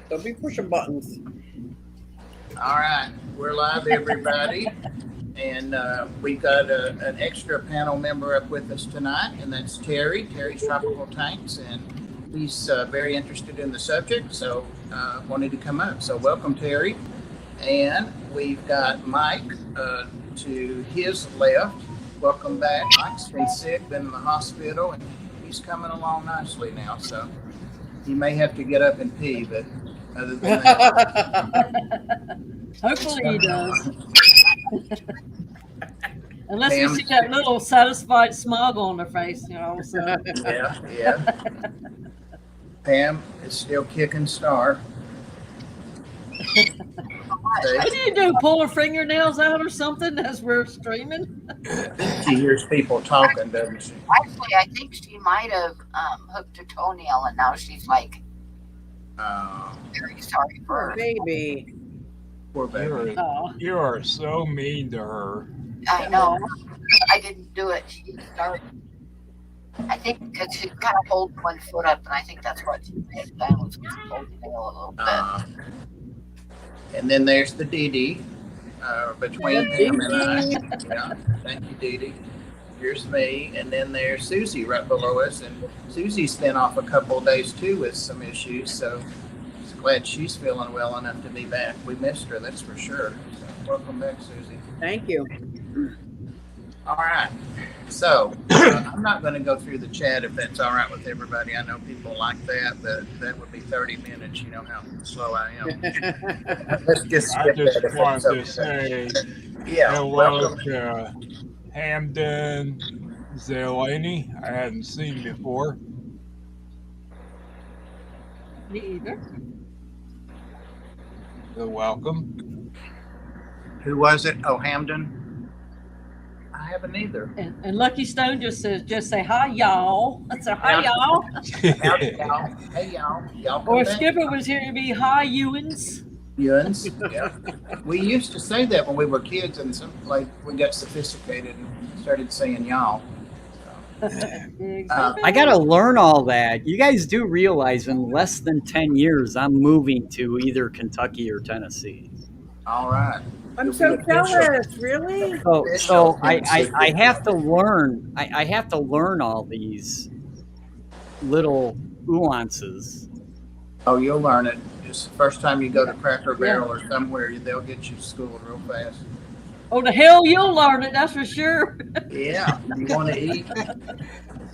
Don't be pushing buttons. All right, we're live, everybody, and we've got an extra panel member up with us tonight, and that's Terry. Terry's Tropical Tanks, and he's very interested in the subject, so wanted to come up. So welcome, Terry. And we've got Mike to his left. Welcome back. Mike's been sick, been in the hospital, and he's coming along nicely now. So he may have to get up and pee, but other than that, Hopefully he does. Unless Pam, you see that little satisfied smile on their face, you know. So. yeah. Pam is still kicking star. What do you do? Pull her fingernails out or something as we're streaming? She hears people talking, doesn't she? Actually, I think she might have hooked a toenail, and now she's like very sorry for her. Baby. Poor baby. You are so mean to her. I know. I didn't do it. She didn't start. I think because she kind of holds one foot up, and I think that's what she may have done was hold the nail a little bit. And then there's the Dee Dee between Pam and I. Yeah, thank you, Dee Dee. Here's me, and then there's Susie right below us, and Susie's been off a couple of days too with some issues, so glad she's feeling well enough to be back. We missed her, that's for sure. So welcome back, Susie. Thank you. All right, so I'm not going to go through the chat if that's all right with everybody. I know people like that, but that would be 30 minutes. You know how slow I am. Let's just I skip just that if wanted to that's okay. say Yeah, hello welcome. to Hamden Zelani. I hadn't seen before. Me either. So welcome. Who was it? Oh, Hamden. I haven't either. And Lucky Stone just say hi, y'all. That's a hi, y'all. Howdy, y'all. Hey, y'all. Y'all come Or if back? Skipper was here, it'd be hi, Ewans. Yuns. Yeah. We used to say that when we were kids, and some like we got sophisticated and started saying y'all. I got to learn all that. You guys do realize in less than 10 years, I'm moving to either Kentucky or Tennessee. All right. I'm so jealous. Really? So I have to learn. I have to learn all these little nuances. Oh, you'll learn it. Just the first time you go to Cracker Barrel or somewhere, they'll get you schooled real fast. Oh, the hell you'll learn it, that's for sure. Yeah. You want to eat?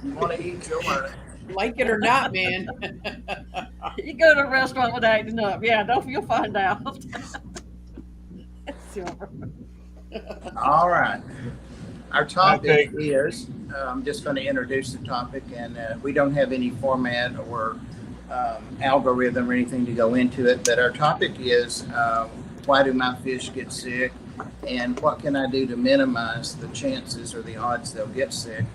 You want to eat, you'll learn it. Like it or not, man. You go to a restaurant with acting up. Yeah, you'll find out. All right. Our topic is, I'm just going to introduce the topic, and we don't have any format or algorithm or anything to go into it, but our topic is why do my fish get sick, and what can I do to minimize the chances or the odds they'll get sick.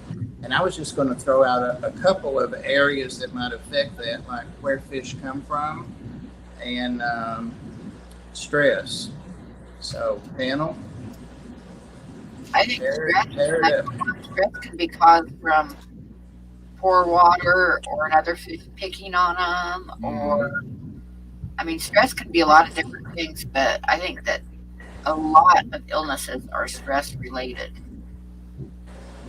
And I was just going to throw out a couple of areas that might affect that, like where fish come from and stress. So, panel. I think stress can be caused from poor water or another fish picking on them, or I mean, stress can be a lot of different things, but I think that a lot of illnesses are stress related.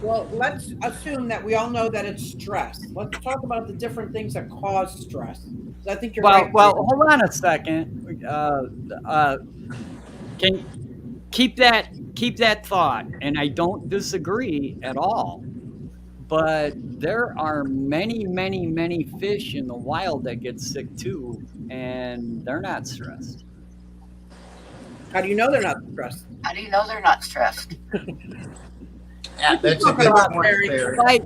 Well, let's assume that we all know that it's stress. Let's talk about the different things that cause stress. I think you're right. Well, hold on a second. Can keep that thought, and I don't disagree at all. But there are many, many, many fish in the wild that get sick too, and they're not stressed. How do you know they're not stressed? How do you know they're not stressed? Yeah, that's a good point, Terry.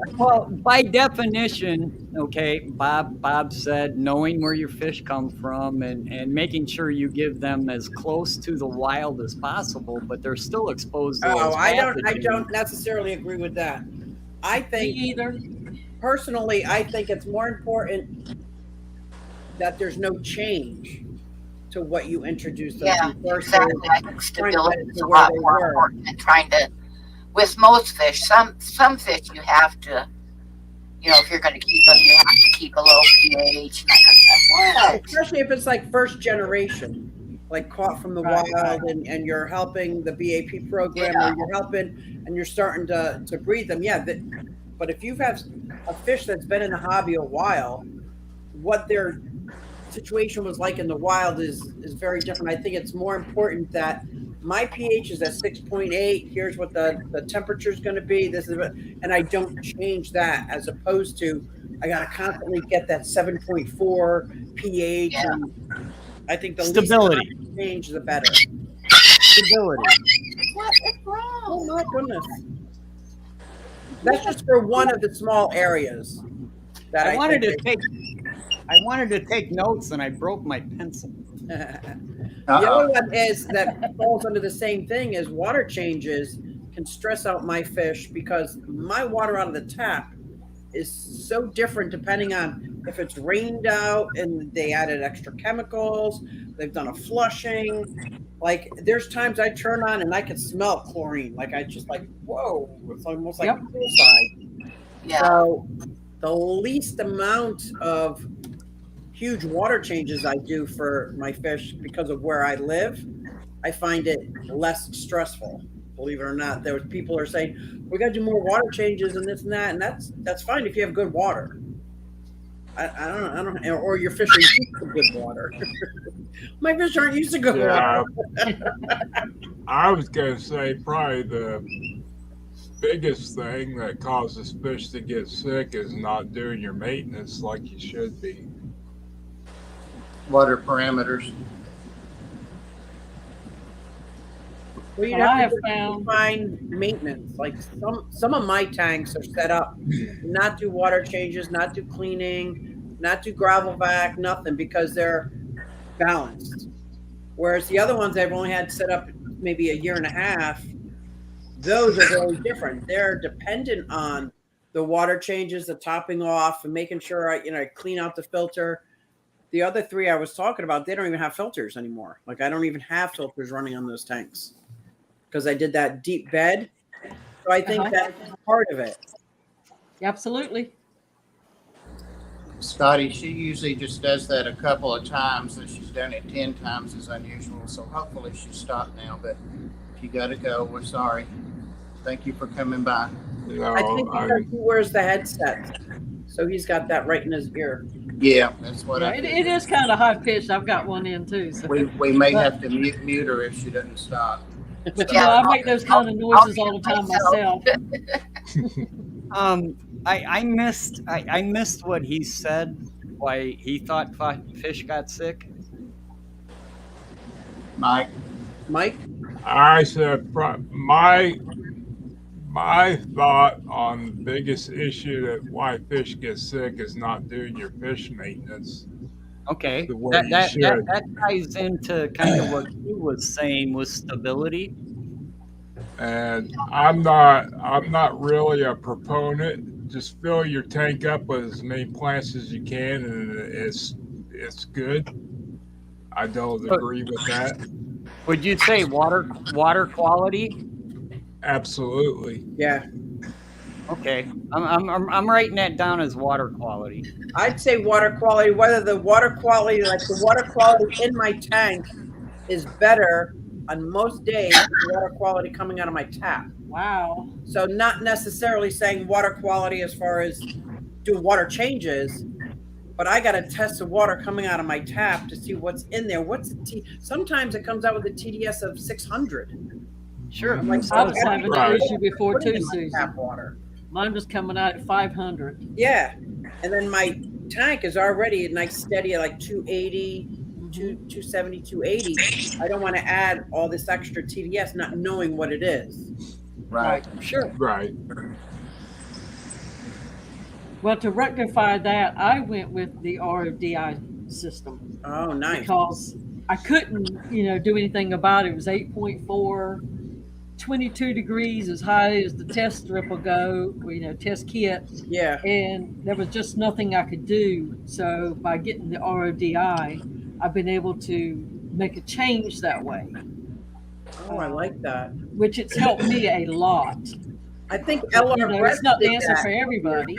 By definition, okay, Bob said knowing where your fish come from and making sure you give them as close to the wild as possible, but they're still exposed to those I pathogens. don't necessarily agree with that. I think either. Personally, I think it's more important that there's no change to what you introduce them Yeah, to versus exactly. I think stability trying to is get a to where lot they more were. important than trying to. With most fish, some fish you have to, you know, if you're going to keep them, you have to keep a low pH and that kind of stuff. What? Especially if it's like first generation, like caught from the Right, wild, and you're helping the BAP program, or you're helping and you're starting to breed them. Yeah, but if you've had a fish that's been in the hobby a while, what their situation was like in the wild is very different. I think it's more important that my pH is at 6.8. Here's what the temperature is going to be. This is and I don't change that, as opposed to I got to constantly get that 7.4 pH. Yeah. And I think the Stability. least amount of change, the better. Stability. What is wrong? Oh my goodness. That's just for one of the small areas that I wanted to think take notes and I broke my pencil. The other one is that falls under the same thing as water changes can stress out my fish, because my water out of the tap is so different depending on if it's rained out and they added extra chemicals, they've done a flushing. Like there's times I turn on and I can smell chlorine. Like I just like, whoa, it's almost like poolside. Yeah. So the least amount of huge water changes I do for my fish, because of where I live, I find it less stressful. Believe it or not, there was people are saying we got to do more water changes and this and that, and that's fine if you have good water. I don't, or your fish are used to good water. My fish aren't used to good water. I was going to say probably the biggest thing that causes fish to get sick is not doing your maintenance like you should be. Water parameters. Well, you Well, I have have to found- find maintenance. Like some of my tanks are set up not do water changes, not do cleaning, not do gravel vac, nothing, because they're balanced. Whereas the other ones I've only had set up maybe a year and a half, those are very different. They're dependent on the water changes, the topping off, and making sure I clean out the filter. The other three I was talking about, they don't even have filters anymore. Like I don't even have filters running on those tanks, because I did that deep bed. So I think that's part of it. Absolutely. Scotty, she usually just does that a couple of times, and she's done it 10 times is unusual. So hopefully she's stopped now, but if you got to go, we're sorry. Thank you for coming by. No, I think because he wears the headset, so he's got that right in his ear. Yeah, that's what Yeah, I it did. is kind of high pitched. I've got one in too. So. We may have to mute her if she doesn't stop. But you know, I make those kind of noises all the time myself. I missed what he said. Why he thought fish got sick. Mike, I said my thought on the biggest issue that why fish get sick is not doing your fish maintenance. Okay, The way you that should. ties into kind of what he was saying with stability. And I'm not really a proponent. Just fill your tank up with as many plants as you can, and it's good. I don't agree with that. Would you say water quality? Absolutely. Yeah, Okay, I'm writing that down as water quality. I'd say water quality. Whether the water quality, like the water quality in my tank, is better on most days than the water quality coming out of my tap. Wow. So not necessarily saying water quality as far as doing water changes, but I got to test the water coming out of my tap to see what's in there. Sometimes it comes out with a TDS of 600. Sure. I'm like, I was having that Right. issue before Put it too, in my Susan. tap water. Mine was coming out at 500. Yeah, and then my tank is already a nice steady at like 280, 270, 280. I don't want to add all this extra TDS, not knowing what it is. right. Sure. Right. Well, to rectify that, I went with the RODI system Oh, nice. because I couldn't, do anything about it. It was 8.4, 22 degrees as high as the test strip will go, test kit. Yeah. And there was just nothing I could do. So by getting the RODI, I've been able to make a change that way, Oh, I like that. which it's helped me a lot. I think LR It's not the answer for everybody.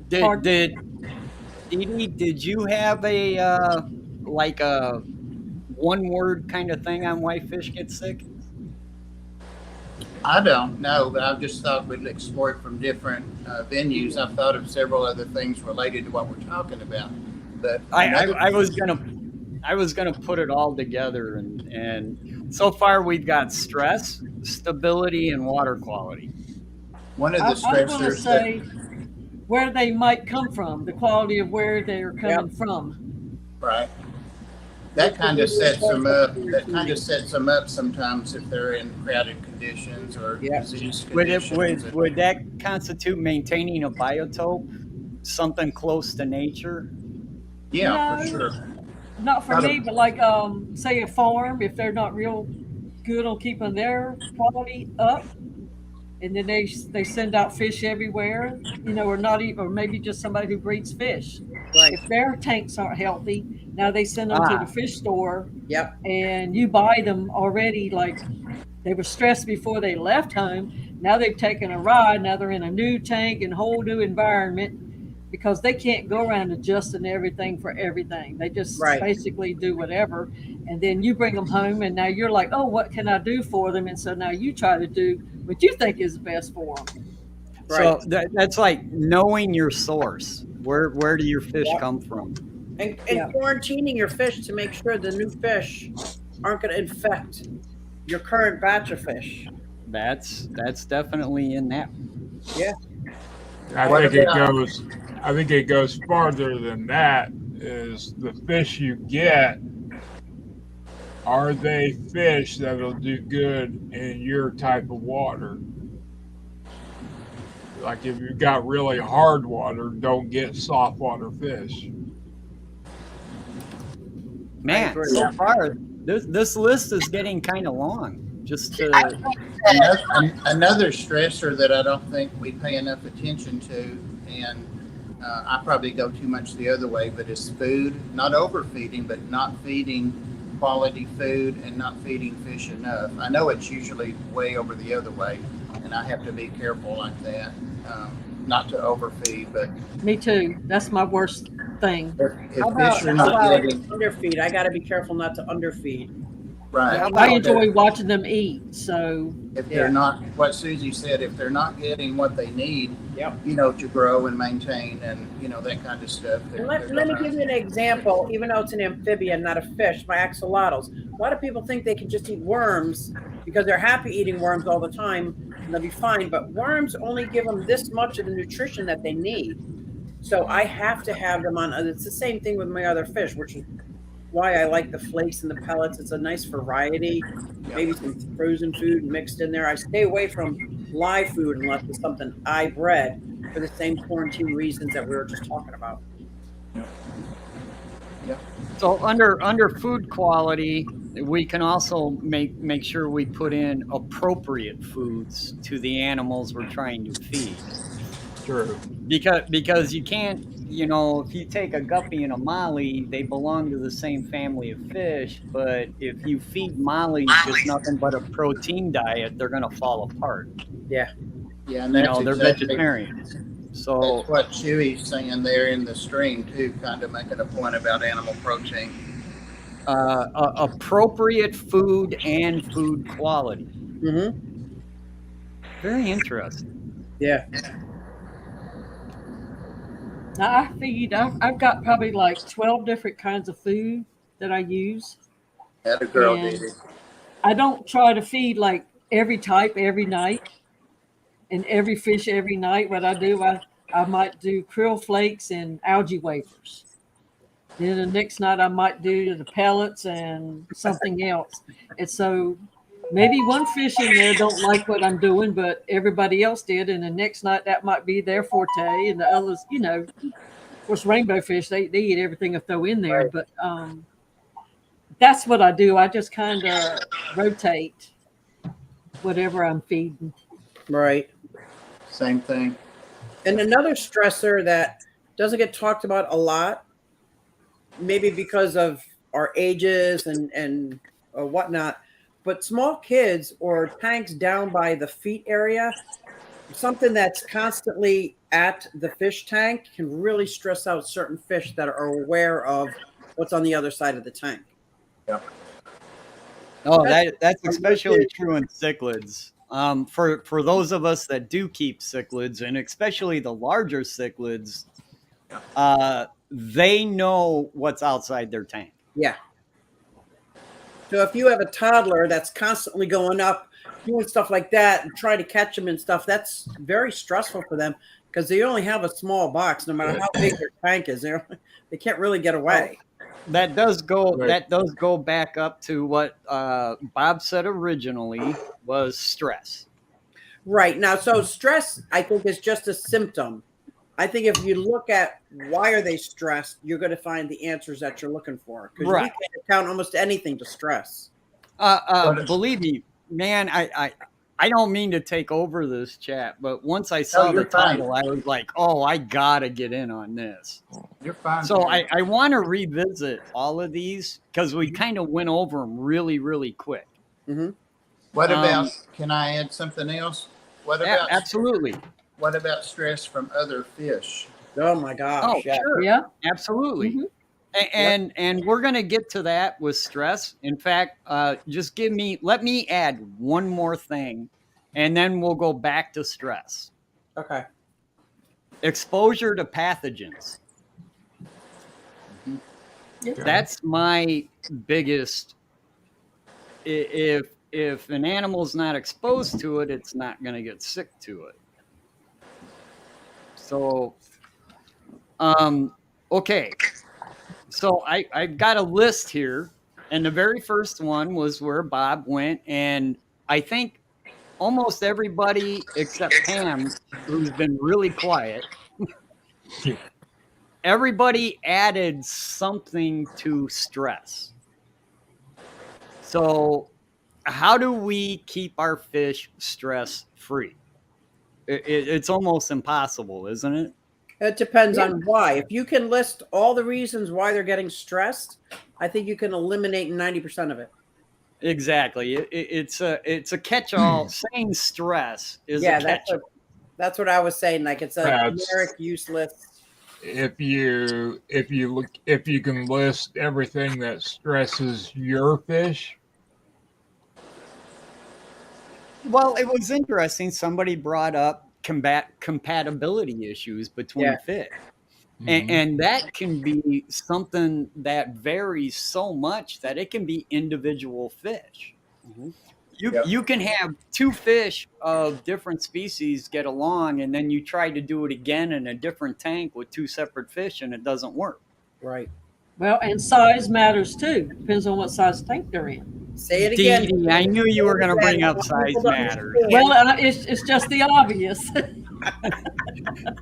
Pardon? Did Edie, did you have a like a one word kind of thing on why fish get sick? I don't know, but I just thought we'd explore it from different venues. I've thought of several other things related to what we're talking about. But I was gonna put it all together, and so far we've got stress, stability, and water quality. one of the I'm going to stressors that say where they might come from, the quality of where they're coming from. right. That kind of sets them up. That kind of sets them up sometimes if they're in crowded conditions or Yeah. disease Would conditions. would that constitute maintaining a biotope, something close to nature? Yeah, for No. sure. Not for Not a- me, but like say a farm, if they're not real good on keeping their quality up, and then they send out fish everywhere, or not even, or maybe just somebody who breeds fish. Right. If their tanks aren't healthy, now they send them to the fish store, Yep. and you buy them already like they were stressed before they left home. Now they've taken a ride. Now they're in a new tank and whole new environment because they can't go around adjusting everything for everything. They just Right. basically do whatever. And then you bring them home, and now you're like, oh, what can I do for them? And so now you try to do what you think is best for them. So that's like knowing your source. Where do your fish Yep. come from? And Yeah. quarantining your fish to make sure the new fish aren't going to infect your current batch of fish. That's definitely in that. Yeah. I think it goes farther than that. Is the fish you get, are they fish that'll do good in your type of water? Like if you've got really hard water, don't get soft water fish. Man, agree. so far this list is getting kind of long. Just I to, think that Another stressor that I don't think we pay enough attention to, and I probably go too much the other way, but is food. Not overfeeding, but not feeding quality food and not feeding fish enough. I know it's usually way over the other way, and I have to be careful like that, not to overfeed. But Me too. That's my worst thing. if How about, fish are not getting underfeed? I got to be careful not to underfeed. right, I enjoy watching them eat. So if they're not, what Susie said, if they're not getting what they need, Yep. to grow and maintain and, that kind of stuff. And let me give you an example, even though it's an amphibian, not a fish, my axolotls. A lot of people think they can just eat worms because they're happy eating worms all the time and they'll be fine. But worms only give them this much of the nutrition that they need. So I have to have them on. It's the same thing with my other fish, which is why I like the flakes and the pellets. It's a nice variety. Maybe some frozen food mixed in there. I stay away from live food unless it's something I bred for the same quarantine reasons that we were just talking about. so under food quality, we can also make sure we put in appropriate foods to the animals we're trying to feed. True. Because you can't, if you take a guppy and a molly, they belong to the same family of fish, but if you feed mollies just nothing but a protein diet, they're going to fall apart. Yeah. Yeah, and that's They're exactly, vegetarians. So that's what Chewy's saying there in the stream too, kind of making a point about animal protein. appropriate food and food quality. Mm-hmm. Very interesting. Yeah. now I feed. I've got probably like 12 different kinds of food that I use. That a girl And did it. I don't try to feed like every type every night and every fish every night. What I do, I might do krill flakes and algae wafers. Then the next night I might do the pellets and something else. And so maybe one fish in there don't like what I'm doing, but everybody else did. And the next night that might be their forte, and the others, of course, rainbow fish they eat everything I throw in there. Right. But that's what I do. I just kind of rotate whatever I'm feeding. Right. Same thing. And another stressor that doesn't get talked about a lot, maybe because of our ages and whatnot, but small kids or tanks down by the feet area, something that's constantly at the fish tank can really stress out certain fish that are aware of what's on the other side of the tank. Yeah. Oh, that's especially true in cichlids. For those of us that do keep cichlids, and especially the larger cichlids, they know what's outside their tank. Yeah. So if you have a toddler that's constantly going up, doing stuff like that, and trying to catch them and stuff, that's very stressful for them because they only have a small box. No matter how big their tank is, they can't really get away. That does go. Right. That does go back up to what Bob said originally was stress. Right. Now, so stress, I think, is just a symptom. I think if you look at why are they stressed, you're going to find the answers that you're looking for. Because Right. we can account almost anything to stress. Believe me, man, I don't mean to take over this chat, but once I saw you're the title, I was like, oh, I gotta get in on this. You're fine. So Terry. I want to revisit all of these because we kind of went over them really, really quick. Mm-hmm. What about? Can I add something else? What about? Absolutely. What about stress from other fish? Oh my gosh! Oh, yeah. sure. Yeah. Absolutely. Mhm. And we're going to get to that with stress. In fact, just let me add one more thing, and then we'll go back to stress. Okay. Exposure to pathogens. That's my biggest. If an animal's not exposed to it, it's not going to get sick to it. So, okay. So I've got a list here, and the very first one was where Bob went, and I think almost everybody except Pam, who's been really quiet, everybody added something to stress. So how do we keep our fish stress free? It's almost impossible, isn't it? It depends on why. If you can list all the reasons why they're getting stressed, I think you can eliminate 90% of it. Exactly. It's a catch-all. Saying stress is a catch-all. That's what I was saying. Like it's a generic, useless. If you can list everything that stresses your fish. Well, it was interesting. Somebody brought up compatibility issues between fish. And that can be something that varies so much that it can be individual fish. Mm-hmm. You can have two fish of different species get along, and then you try to do it again in a different tank with two separate fish, and it doesn't work. Right. Well, and size matters too. Depends on what size tank they're in. Say it again. Dee Dee, I knew you were going to bring up size matters. Well, it's just the obvious.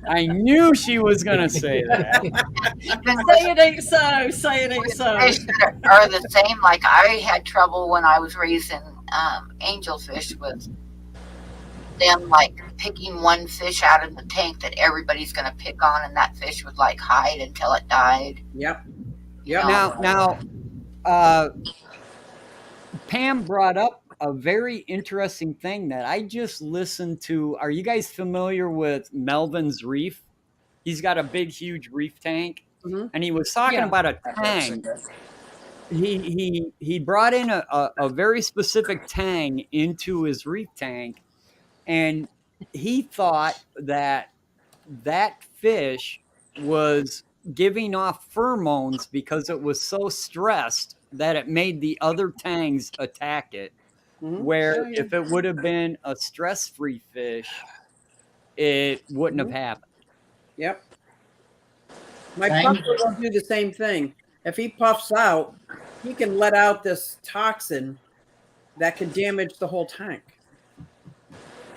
I knew she was going to say that. Say it ain't so. Say it ain't so. Fish that are the same. Like I had trouble when I was raising angelfish with them, like picking one fish out of the tank that everybody's going to pick on, and that fish would like hide until it died. Yep. Now, Pam brought up a very interesting thing that I just listened to. Are you guys familiar with Melvin's Reef? He's got a big, huge reef tank, and he was talking about a tang. He brought in a very specific tang into his reef tank, and he thought that fish was giving off pheromones because it was so stressed that it made the other tangs attack it. Where if it would have been a stress-free fish, it wouldn't have happened. Yep. My puffer will do the same thing. If he puffs out, he can let out this toxin that can damage the whole tank.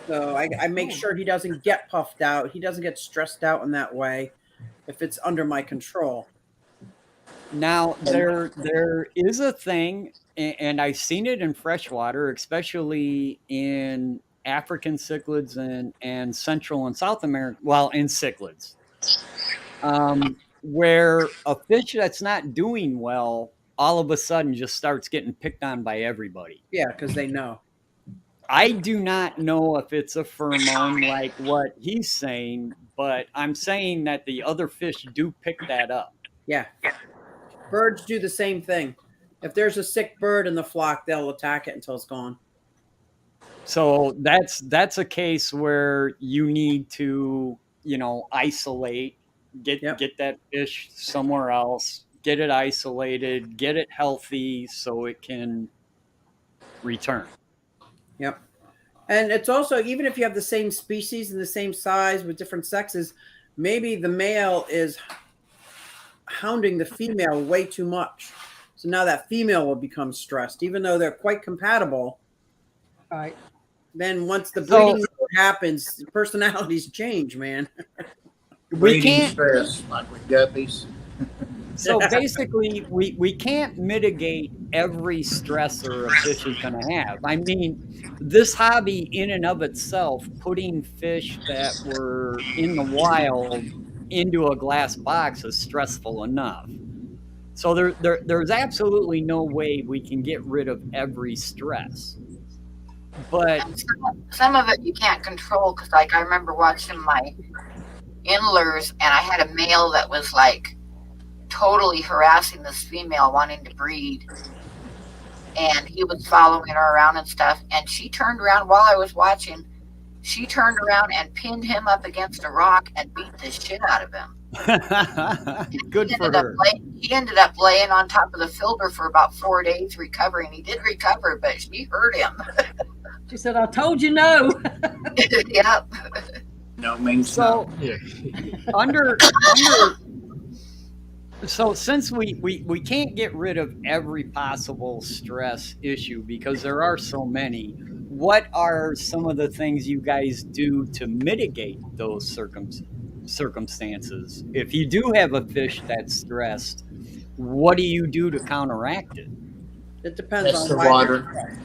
So I make sure he doesn't get puffed out. He doesn't get stressed out in that way if it's under my control. Now, there is a thing, and I've seen it in freshwater, especially in African cichlids and Central and South America, well, in cichlids, where a fish that's not doing well all of a sudden just starts getting picked on by everybody. Yeah, because they know. I do not know if it's a pheromone like what he's saying, but I'm saying that the other fish do pick that up. Yeah. Birds do the same thing. If there's a sick bird in the flock, they'll attack it until it's gone. So that's a case where you need to, isolate, get that fish somewhere else, get it isolated, get it healthy so it can return. Yep. And it's also, even if you have the same species and the same size with different sexes, maybe the male is hounding the female way too much. So now that female will become stressed, even though they're quite compatible. Right. Then once the breeding happens, personalities change, man. We can't stress like with guppies. So basically, we can't mitigate every stressor a fish is going to have. I mean, this hobby in and of itself, putting fish that were in the wild into a glass box is stressful enough. So there's absolutely no way we can get rid of every stress. But some of it you can't control, because like I remember watching my in-lures, and I had a male that was like totally harassing this female wanting to breed, and he was following her around and stuff, and she turned around while I was watching. She turned around and pinned him up against a rock and beat the shit out of him. Good for her. He ended up laying on top of the filter for about 4 days recovering. He did recover, but she hurt him. She said, "I told you no." Yep. No means so. Yeah. under. So since we can't get rid of every possible stress issue because there are so many, what are some of the things you guys do to mitigate those circumstances? If you do have a fish that's stressed, what do you do to counteract it? It depends on the why water.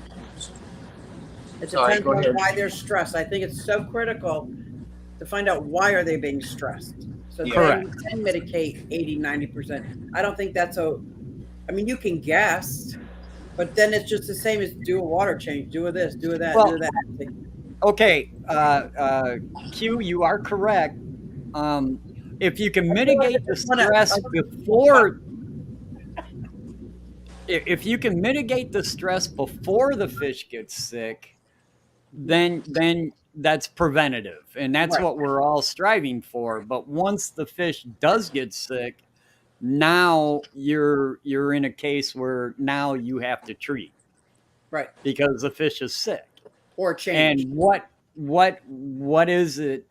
It depends on why they're stressed. I think it's so critical to find out why are they being stressed. So Correct. they can mitigate 80, 90%. I don't think that's I mean, you can guess, but then it's just the same as do a water change, do this, do that, do that. Okay, Q, you are correct. If you can mitigate the stress before, if you can mitigate the stress before the fish gets sick, then that's preventative, and that's what we're all striving for. But once the fish does get sick, now you're in a case where now you have to treat, right? Because the fish is sick or change. And what is it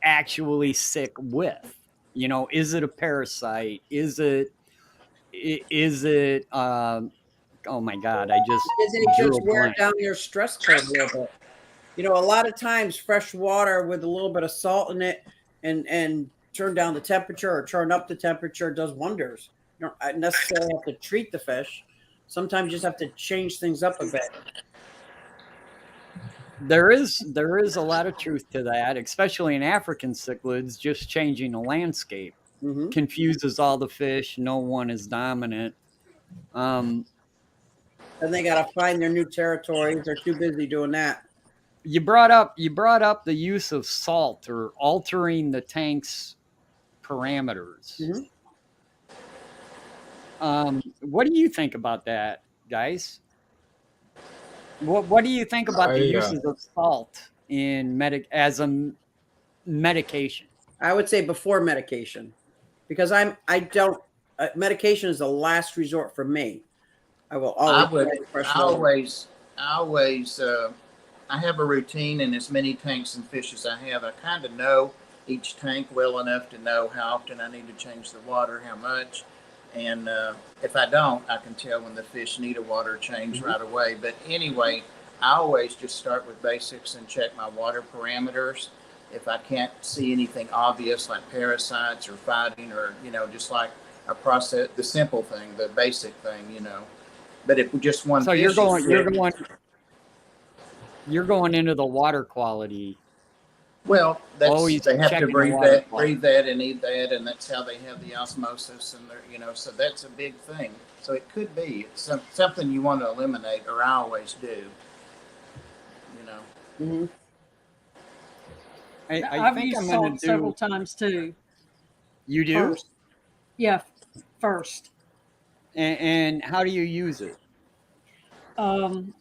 actually sick with? Is it a parasite? Is it? Oh my God! I just isn't it just wear down your stress curve a little bit? A lot of times fresh water with a little bit of salt in it and turn down the temperature or turn up the temperature does wonders. You don't necessarily have to treat the fish. Sometimes you just have to change things up a bit. There is a lot of truth to that, especially in African cichlids. Just changing the landscape confuses all the fish. No one is dominant. And they got to find their new territories. They're too busy doing that. You brought up the use of salt or altering the tank's parameters. What do you think about that, guys? What do you think about the uses of salt in as a medication? I would say before medication, because medication is the last resort for me. I will always. I have a routine in as many tanks and fish as I have. I kind of know each tank well enough to know how often I need to change the water, how much. And if I don't, I can tell when the fish need a water change right away. But anyway, I always just start with basics and check my water parameters. If I can't see anything obvious like parasites or fighting or, just like a process, the simple thing, the basic thing, But if just one fish you're going into the water quality. Well, they have to breathe that and eat that, and that's how they have the osmosis, and so that's a big thing. So it could be something you want to eliminate, or I always do. you know. Mhm. I I've think used I'm going salt to several do. times too. You do? First, yeah, first. And how do you use it?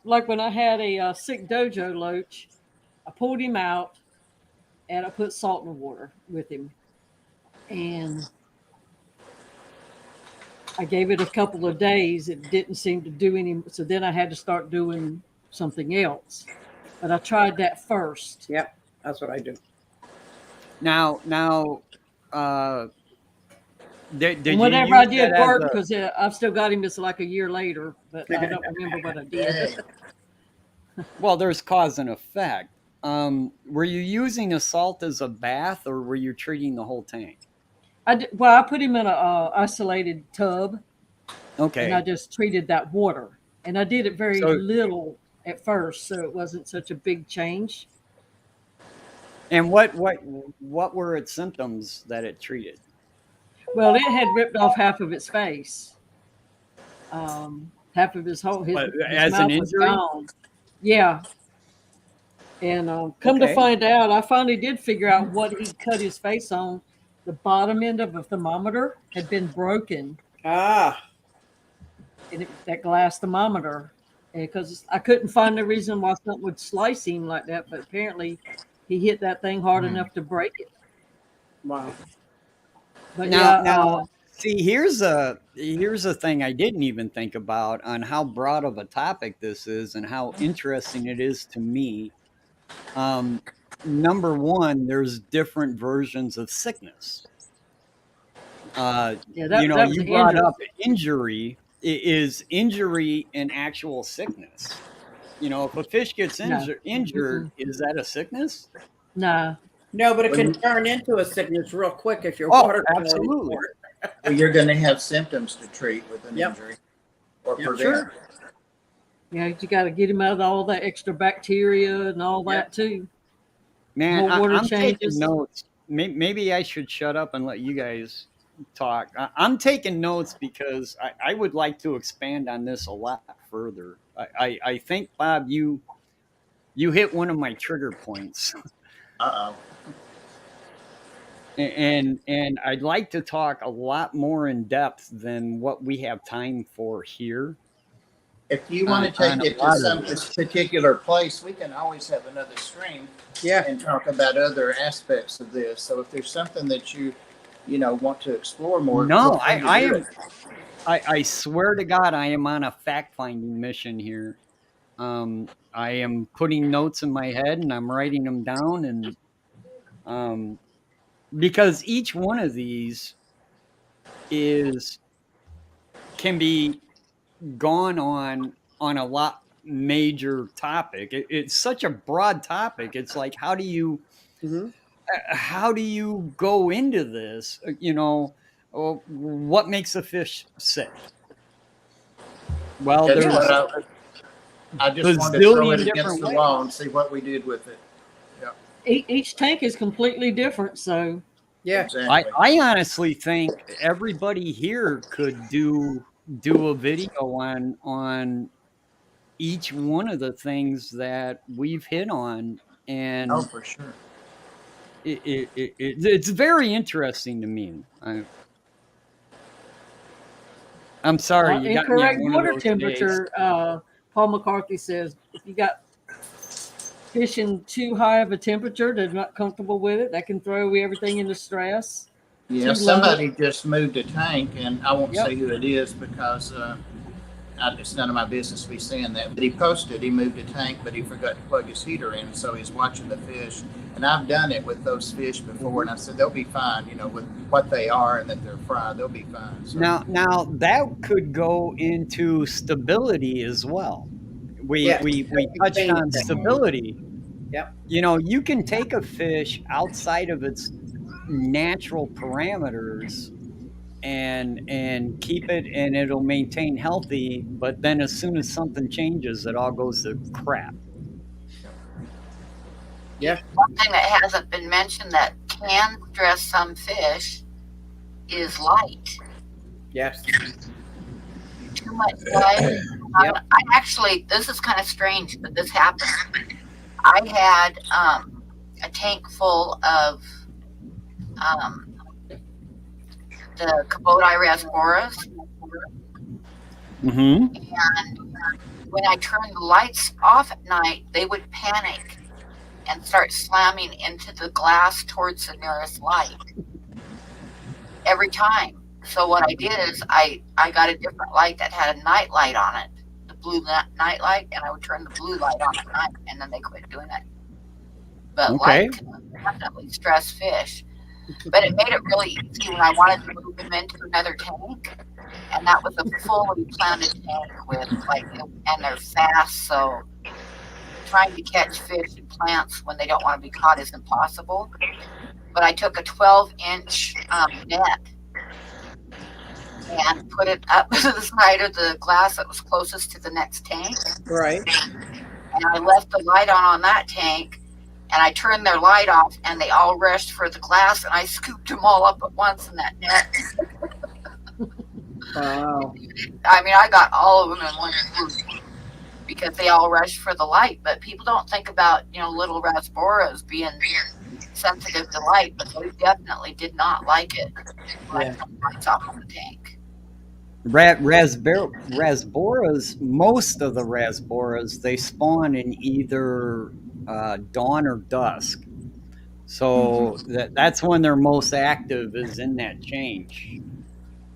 Like when I had a sick dojo loach, I pulled him out and I put salt in the water with him, and I gave it a couple of days. It didn't seem to do any, so then I had to start doing something else. But I tried that first. Yep, that's what I do. Now, did And you whatever I use that did as worked a? because I've still got him. It's like a year later, but I don't remember what I did. Hey, Well, there's cause and effect. Were you using the salt as a bath, or were you treating the whole tank? Well, I put him in a isolated tub, and I Okay, just treated that water. And I did it very so little at first, so it wasn't such a big change. and what were its symptoms that it treated? Well, it had ripped off half of its face. Half of his But his as an mouth was injury? gone. Yeah, and come to Okay. find out, I finally did figure out what he cut his face on. The bottom end of a thermometer had been broken, Ah, and that glass thermometer, because I couldn't find the reason why something would slice him like that. But apparently, he hit that thing hard enough to break it. wow. But Now, yeah, see, here's a thing I didn't even think about on how broad of a topic this is and how interesting it is to me. Um, Number one, there's different versions of sickness. yeah, that was You an brought injury. up injury. Is injury an actual sickness? If a fish gets No, injured, mm-mm. is that a sickness? Nah. No, but it When can you, turn into a sickness real quick if your Oh, water quality is absolutely. poor. well, you're going to have symptoms to treat with an Yep. injury or Yep. prevent. Sure. Yeah, you got to get him out of all that extra bacteria and all Yep. that too. Man, More water I'm taking changes. notes. Maybe I should shut up and let you guys talk. I'm taking notes because I would like to expand on this a lot further. I think, Bob, you hit one of my trigger points. Uh-oh. And I'd like to talk a lot more in depth than what we have time for here If you on want to take a it to lot of some this. particular place, we can always have another stream Yeah. and talk about other aspects of this. So if there's something that you want to explore more, No, feel free to I do am. it. I swear to God, I am on a fact finding mission here. I am putting notes in my head and I'm writing them down, and because each one of these is can be gone on a lot major topic. It's such a broad topic. It's like Hmm. how do you go into this? What makes a fish sick? Well, That's Yeah. what there's I just wanted to throw it bazillion against different the ways. wall and see what we did with it. Each tank is completely different, so Yeah. Exactly. I honestly think everybody here could do a video on each one of the things that we've hit on, and Oh, for sure. it's very interesting to me. I'm sorry, you got me on incorrect one of water those days. temperature. Paul McCarthy says if you got fish in too high of a temperature, they're not comfortable with it. That can throw everything into stress. Yeah, Too somebody just moved a tank, and I won't Yep. say who it is because it's none of my business to be saying that. But he posted he moved a tank, but he forgot to plug his heater in, so he's watching the fish. And I've done it with those fish before, and I said they'll be fine. With what they are and that they're fried, they'll be fine. So, Now that could go into stability as well. We Yeah. we we touched Same on thing. stability. Yep. You can take a fish outside of its natural parameters and keep it, and it'll maintain healthy, but then as soon as something changes, it all goes to crap. Yeah. One thing that hasn't been mentioned that can stress some fish is light. Yes. Too much light. Yep. I actually, this is kind of strange, but this happened. I had a tank full of the Kubota rasboras, Mm-hmm. and when I turned the lights off at night, they would panic and start slamming into the glass towards the nearest light every time. So what I did is I got a different light that had a night light on it, the blue night light, and I would turn the blue light on at night, and then they quit doing it. But Okay. light can definitely stress fish. But it made it really easy when I wanted to move them into another tank, and that was a fully planted tank with and they're fast, so trying to catch fish and plants when they don't want to be caught is impossible. But I took a 12-inch net and put it up to the side of the glass that was closest to the next tank. Right. And I left the light on that tank, and I turned their light off, and they all rushed for the glass, and I scooped them all up at once in that net. Wow. I mean, I got all of them in one swoop because they all rushed for the light. But people don't think about, little rasboras being sensitive to light, but they definitely did not like it. Like the lights off on the tank. Rasboras, most of the rasboras, they spawn in either dawn or dusk. So that's when they're most active, is in that change.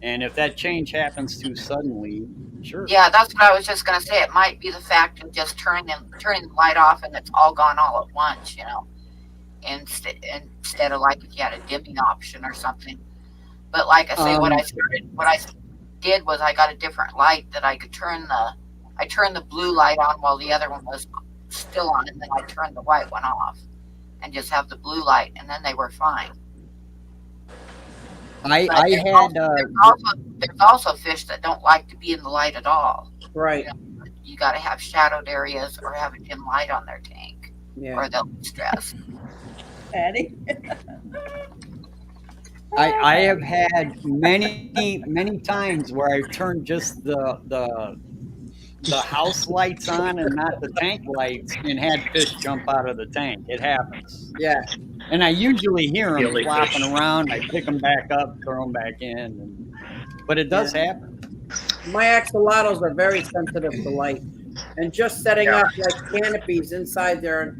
And if that change happens too suddenly, sure. Yeah, that's what I was just gonna say. It might be the fact of just turning the light off and it's all gone all at once, instead of like if you had a dimming option or something. But like I say, what I did was I got a different light that I could I turned the blue light on while the other one was still on, and then I turned the white one off and just have the blue light, and then they were fine. There's also fish that don't like to be in the light at all. Right. You got to have shadowed areas or have a dim light on their tank, or they'll be stressed. Patty? I have had many times where I've turned just the house lights on and not the tank lights, and had fish jump out of the tank. It happens. Yeah. And I usually hear them flopping around. I pick them back up, throw them back in. But it does happen. My axolotls are very sensitive to light, and just setting up like canopies inside there,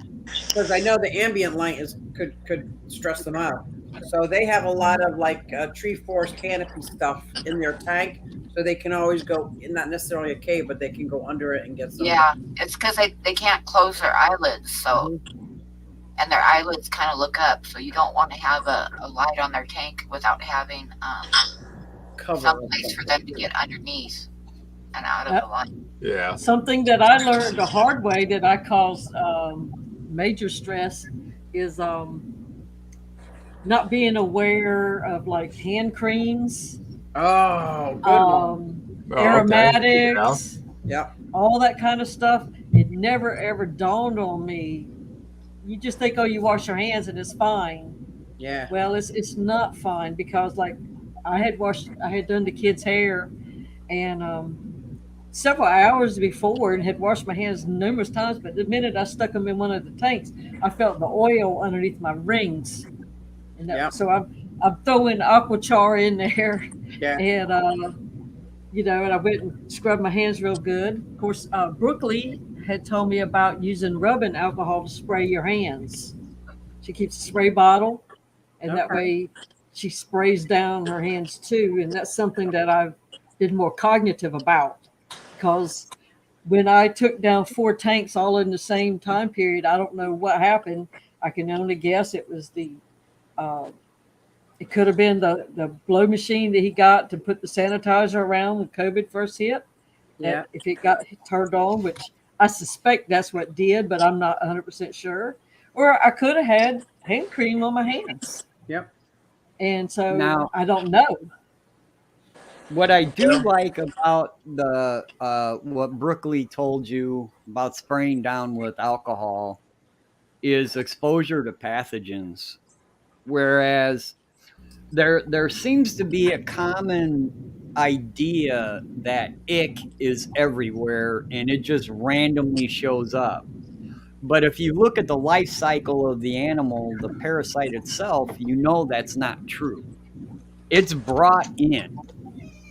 because I know the ambient light could stress them out. So they have a lot of like tree forest canopy stuff in their tank, so they can always go, not necessarily a cave, but they can go under it and get some. Yeah, it's because they can't close their eyelids, so and their eyelids kind of look up, so you don't want to have a light on their tank without having some place for them to get underneath and out of the light. Yeah. Something that I learned the hard way that I cause major stress is not being aware of like hand creams, Oh, good aromatics, yeah, all that kind of stuff. It never ever dawned on me. You just think, oh, you wash your hands and it's fine. Yeah. Well, it's not fine, because like I had done the kids' hair, and several hours before, and had washed my hands numerous times. But the minute I stuck them in one of the tanks, I felt the oil underneath my rings, and so I'm throwing Aquachar in there, and and I went and scrubbed my hands real good. Of course, Brooklyn had told me about using rubbing alcohol to spray your hands. She keeps a spray bottle, and that way she sprays down her hands too. And that's something that I've been more cognitive about, because when I took down 4 tanks all in the same time period, I don't know what happened. I can only guess it was it could have been the blow machine that he got to put the sanitizer around when COVID first hit. Yeah. If it got turned on, which I suspect that's what did, but I'm not 100% sure. Or I could have had hand cream on my hands. Yep. And so Now, I don't know. What I do like about what Brooklyn told you about spraying down with alcohol is exposure to pathogens, whereas there seems to be a common idea that ick is everywhere and it just randomly shows up. But if you look at the life cycle of the animal, the parasite itself, you know that's not true. It's brought in.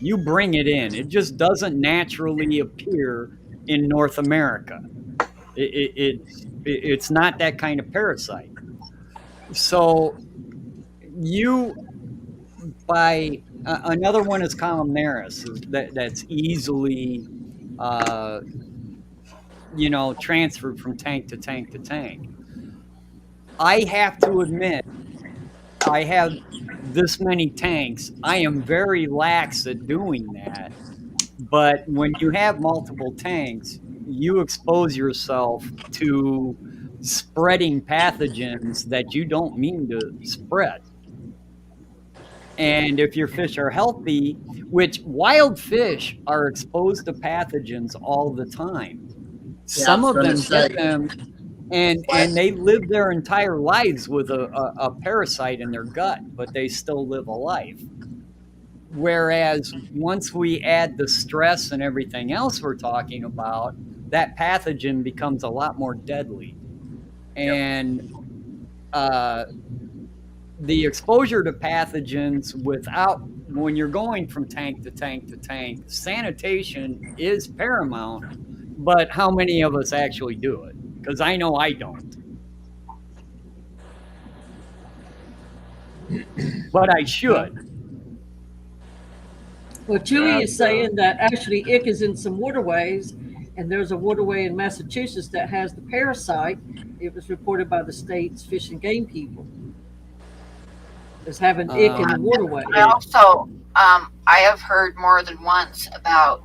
You bring it in. It just doesn't naturally appear in North America. It's not that kind of parasite. So you by another one is Calamaris that's easily transferred from tank to tank to tank. I have to admit, I have this many tanks. I am very lax at doing that. But when you have multiple tanks, you expose yourself to spreading pathogens that you don't mean to spread. And if your fish are healthy, which wild fish are exposed to pathogens all the time. Some of them get them and they live their entire lives with a parasite in their gut, but they still live a life. Whereas once we add the stress and everything else we're talking about, that pathogen becomes a lot more deadly. And the exposure to pathogens when you're going from tank to tank to tank, sanitation is paramount, but how many of us actually do it? Because I know I don't. But I should. Well, Chewy is saying that actually ick is in some waterways, and there's a waterway in Massachusetts that has the parasite. It was reported by the state's fish and game people as having ick in the waterway. I also, I have heard more than once about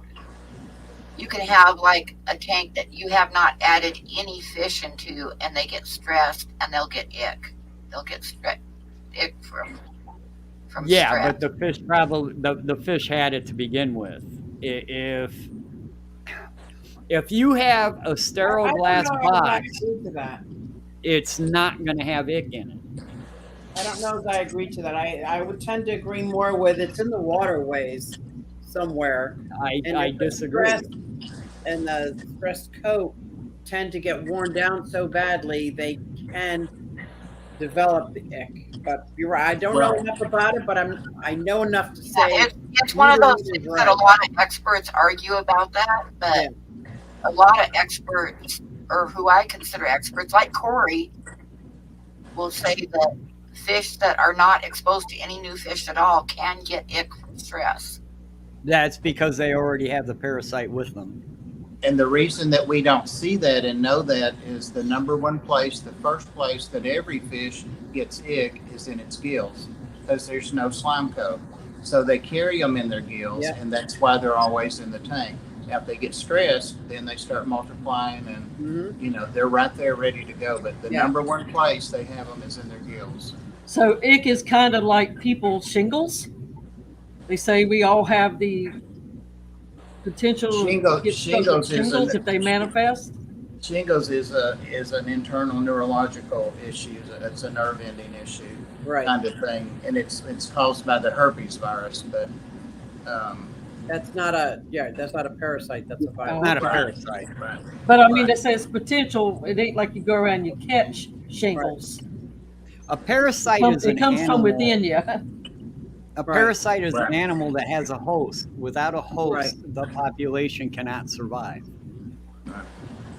you can have like a tank that you have not added any fish into, and they get stressed and they'll get ick. They'll get ick from yeah, stress. but the fish probably the fish had it to begin with. If you have a sterile glass box, it's not going to have ick in it. I don't know if I agree to that. I would tend to agree more with it's in the waterways somewhere. I disagree. And the stressed coat tend to get worn down so badly they can develop the ick. But you're right. I don't know enough about it, but I know enough to say it's one of those things that a lot of experts argue about that, but a lot of experts, or who I consider experts, like Corey, will say that fish that are not exposed to any new fish at all can get ick from stress. That's because they already have the parasite with them. And the reason that we don't see that and know that is the number one place, the first place that every fish gets ick is in its gills, because there's no slime coat. So they carry them in their gills, and that's why they're always in the tank. Now, if they get stressed, then they start multiplying, and they're right there ready to go. But the number one place they have them is in their gills. So ick is kind of like people's shingles. They say we all have the potential to get shingles if they manifest. Shingles is an internal neurological issue. It's a nerve ending issue, kind of thing, and it's caused by the herpes virus. But that's not a parasite. That's a virus. Not a parasite. Right. But I mean, it says potential. It ain't like you go around and you catch shingles. A parasite is an comes animal. from within you. A parasite is an animal that has a host. Without a host, the population cannot survive.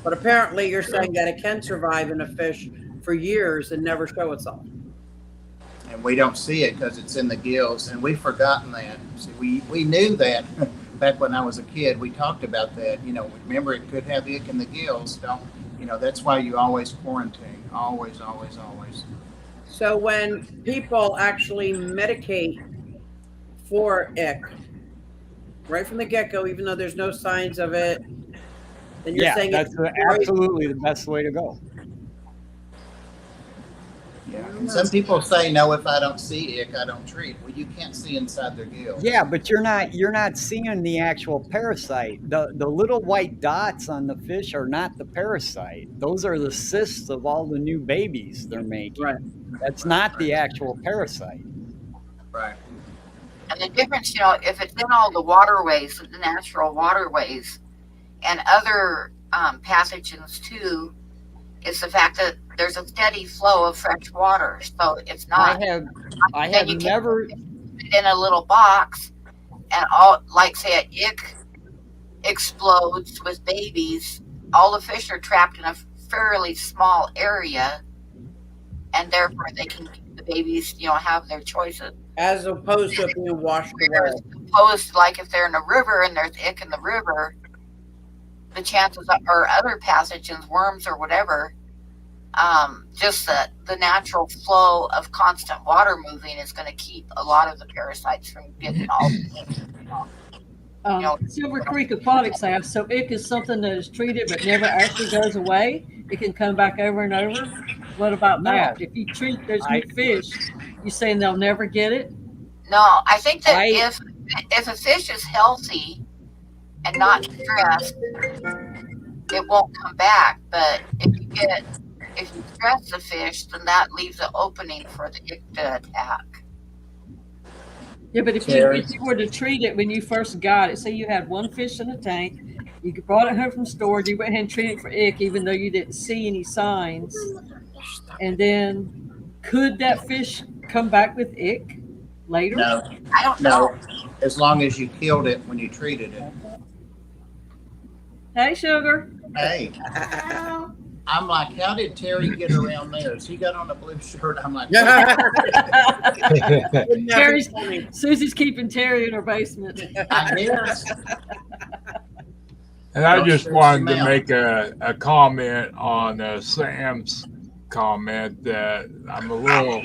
But apparently you're saying that it can survive in a fish for years and never show itself. And we don't see it because it's in the gills, and we've forgotten that. See, we knew that back when I was a kid. We talked about that. Remember, it could have ick in the gills. That's why you always quarantine. Always, always, always. So when people actually medicate for ick right from the get-go, even though there's no signs of it, then you're saying that's absolutely the best way to go. Yeah. And some people say, no, if I don't see ick, I don't treat. Well, you can't see inside their gills. Yeah, but you're not seeing the actual parasite. The little white dots on the fish are not the parasite. Those are the cysts of all the new babies they're making. Right. That's not the actual parasite. Right. And the difference, if it's in all the waterways, the natural waterways, and other pathogens too, It's the fact that there's a steady flow of fresh water, so it's I not. have Then you can never. put it in a little box, and all, like say an ick explodes with babies. All the fish are trapped in a fairly small area, and therefore they can the babies, have their choices. As opposed to it being washed Whereas away. opposed, like if they're in a river and there's ick in the river, the chances or other pathogens, worms or whatever, just the natural flow of constant water moving is going to keep a lot of the parasites from getting all. Silver Creek Aquatics asks, so ick is something that is treated but never actually goes away? It can come back over and over? What about No. that? If you treat those new fish, you saying they'll never get it? No, I think that if a fish is healthy and not stressed, it won't come back. But if you stress the fish, then that leaves an opening for the ick to attack. Yeah, but if you were to treat it when you first got it, say you had one fish in a tank, you brought it home from storage, you went ahead and treated it for ick, even though you didn't see any signs, and then could that fish come back with ick later? No, I don't know. as long as you killed it when you treated it. Hey, Sugar. Hey, I'm like, how did Terry get around this? He got on a blue shirt. I'm like, Susie's keeping Terry in her basement. I guess. And I just wanted to make a comment on Sam's comment that I'm a little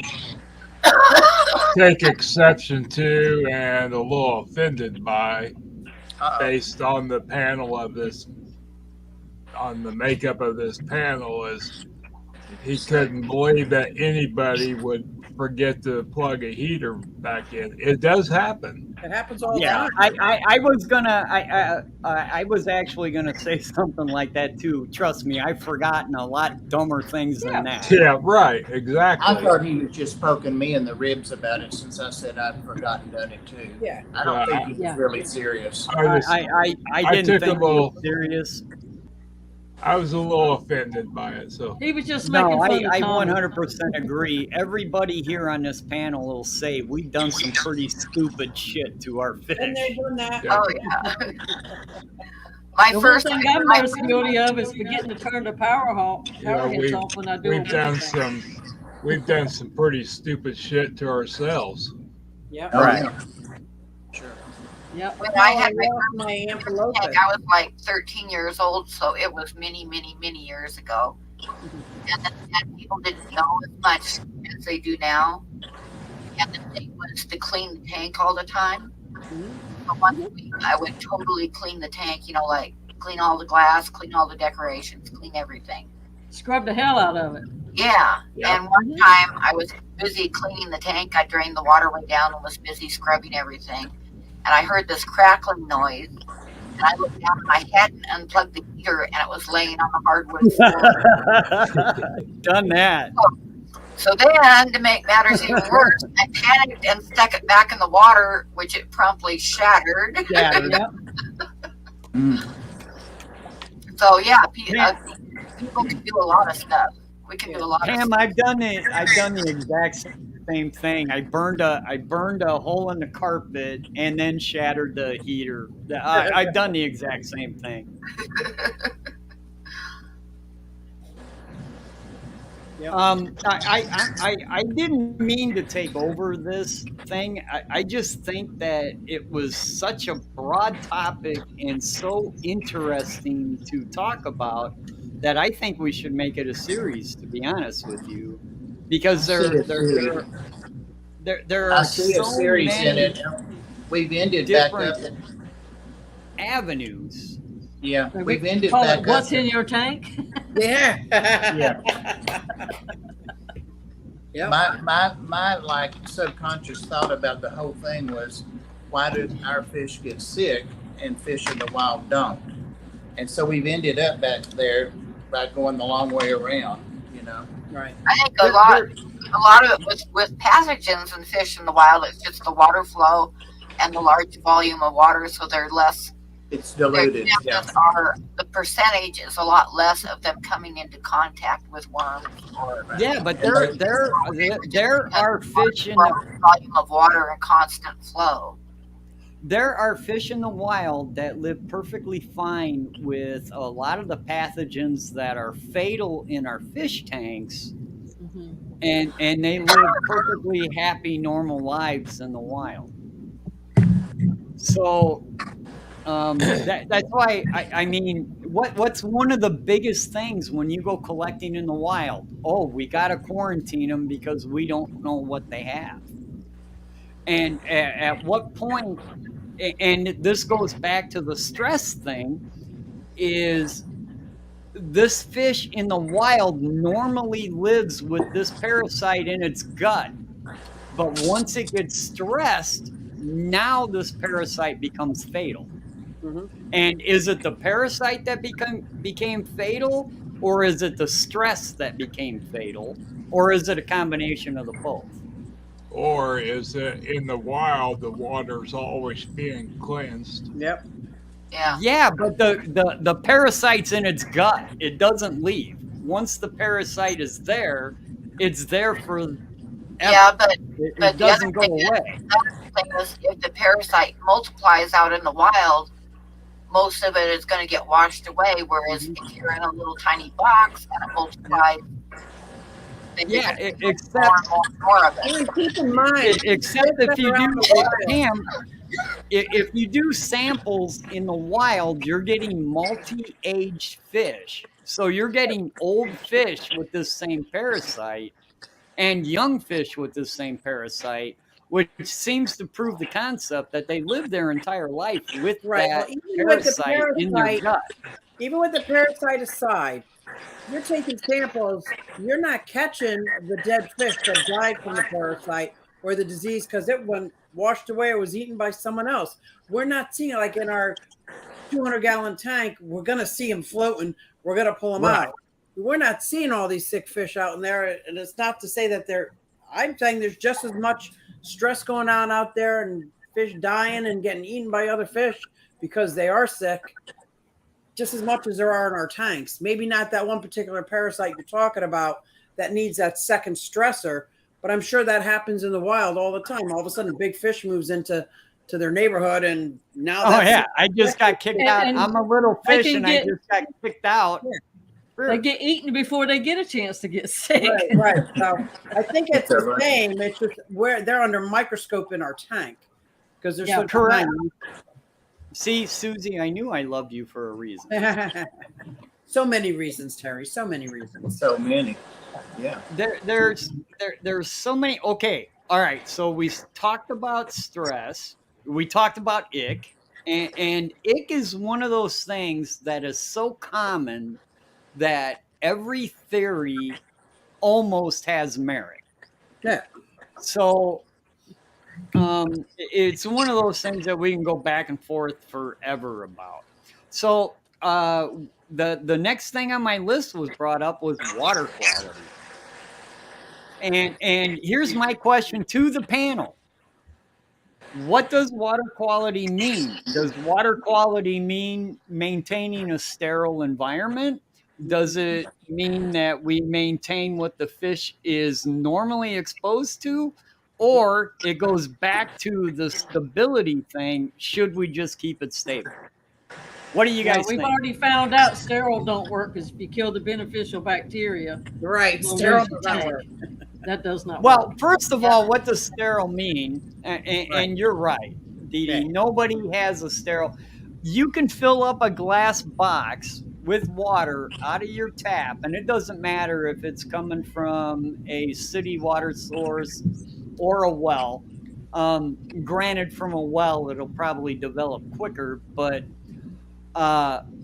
take exception to and a little offended by, based on the panel of this, on the makeup of this panel, is he couldn't believe that anybody would forget to plug a heater back in. It does happen. It happens all the Yeah, time. I was actually gonna say something like that too. Trust me, I've forgotten a lot dumber things than that. Yeah, right, exactly. I thought he was just poking me in the ribs about it since I said I'd forgotten done it too. Yeah. I don't think he was really serious. I didn't think he was serious. I was a little offended by it. So he was just making No, fun I of Tommy. 100% agree. Everybody here on this panel will say we've done some pretty stupid shit to our fish. And they're doing that. Yeah. Oh yeah. My The first one thing I'm most guilty of is forgetting to turn the power heads off when I do we've done some pretty stupid shit to ourselves. Yep. Right. Yeah. Sure. Yep. When I had lost my my first ampelope. tank, I was like 13 years old, so it was many, many, many years ago. And people didn't know as much as they do now. And the thing was to clean the tank all the time. So once a week, I would totally clean the tank, like clean all the glass, clean all the decorations, clean everything. Scrub the hell out of it. Yeah. Yeah. And one time I was busy cleaning the tank. I drained the waterway down and was busy scrubbing everything. And I heard this crackling noise. And I looked down at my head and unplugged the heater, and it was laying on the hardwood floor. Done that. So then, to make matters even worse, I panicked and stuck it back in the water, which it promptly shattered. Yeah. Yep. So yeah, people can do a lot of stuff. We can do a lot of Pam, stuff. I've done the exact same thing. I burned a hole in the carpet and then shattered the heater. I've done the exact same thing. I didn't mean to take over this thing. I just think that it was such a broad topic and so interesting to talk about that I think we should make it a series, to be honest with you, because there are I see so a series in many it. We've ended back up. different avenues. Yeah, We we've ended call back it up. What's in Your Tank? Yeah. Yep. My like subconscious thought about the whole thing was, why do our fish get sick and fish in the wild don't? And so we've ended up back there by going the long way around, Right. I think a lot of it with pathogens and fish in the wild, it's just the water flow and the large volume of water, so they're less It's their diluted. Yeah. chances are the percentage is a lot less of them coming into contact with worms or Yeah, but And they- there are fish in the volume of water and constant flow. there are fish in the wild that live perfectly fine with a lot of the pathogens that are fatal in our fish tanks, Mhm. and they live perfectly happy, normal lives in the wild. So that's why I mean, what's one of the biggest things when you go collecting in the wild? Oh, we got to quarantine them because we don't know what they have. And at what point? And this goes back to the stress thing. Is this fish in the wild normally lives with this parasite in its gut, but once it gets stressed, now this parasite becomes fatal. Mhm. And is it the parasite that became fatal, or is it the stress that became fatal, or is it a combination of the both? Or is it in the wild, the water's always being cleansed? Yep. Yeah. Yeah, but the parasite's in its gut. It doesn't leave. Once the parasite is there, it's there forever. Yeah, but It the other doesn't go thing away. is if the parasite multiplies out in the wild, most of it is going to get washed away. Whereas if you're in a little tiny box and it multiplies, then you're Yeah, going to get except more of it. And keep in mind, except fish if that you are out in do the wild. Pam, if you do samples in the wild, you're getting multi-aged fish. So you're getting old fish with this same parasite and young fish with this same parasite, which seems to prove the concept that they live their entire life with Right. Well, that parasite in their gut. even with the parasite aside, you're taking samples. You're not catching the dead fish that died from the parasite or the disease because it went washed away or was eaten by someone else. We're not seeing it like in our 200-gallon tank. We're gonna see them floating. We're gonna pull them Right. out. We're not seeing all these sick fish out in there, and it's not to say that they're. I'm saying there's just as much stress going on out there and fish dying and getting eaten by other fish because they are sick just as much as there are in our tanks. Maybe not that one particular parasite you're talking about that needs that second stressor, but I'm sure that happens in the wild all the time. All of a sudden, a big fish moves into their neighborhood, and now Oh that's yeah, I just got kicked out. And I'm a little they fish, can and I get- just got kicked out. They get eaten before they get a chance to get sick. right. So I think it's the Right. same. It's just where they're under microscope in our tank because they're Yeah, so correct. See, Susie, I knew I loved you for a reason. tiny. So many reasons, Terry. So many reasons. So many. Yeah. There's so many. Okay, all right. So we talked about stress. We talked about ick, and ick is one of those things that is so common that every theory almost has merit. Yeah. So it's one of those things that we can go back and forth forever about. So the next thing on my list was brought up was water quality. And here's my question to the panel. What does water quality mean? Does water quality mean maintaining a sterile environment? Does it mean that we maintain what the fish is normally exposed to? Or it goes back to the stability thing. Should we just keep it stable? What do you guys We've think? already found out sterile don't work because if you kill the beneficial bacteria, Right. Well, Sterile there's does not the work. that does not Well, work. first of all, what does sterile mean? And you're right, Dee Dee. Okay. Nobody has a sterile. You can fill up a glass box with water out of your tap, and it doesn't matter if it's coming from a city water source or a well. Granted, from a well, it'll probably develop quicker, but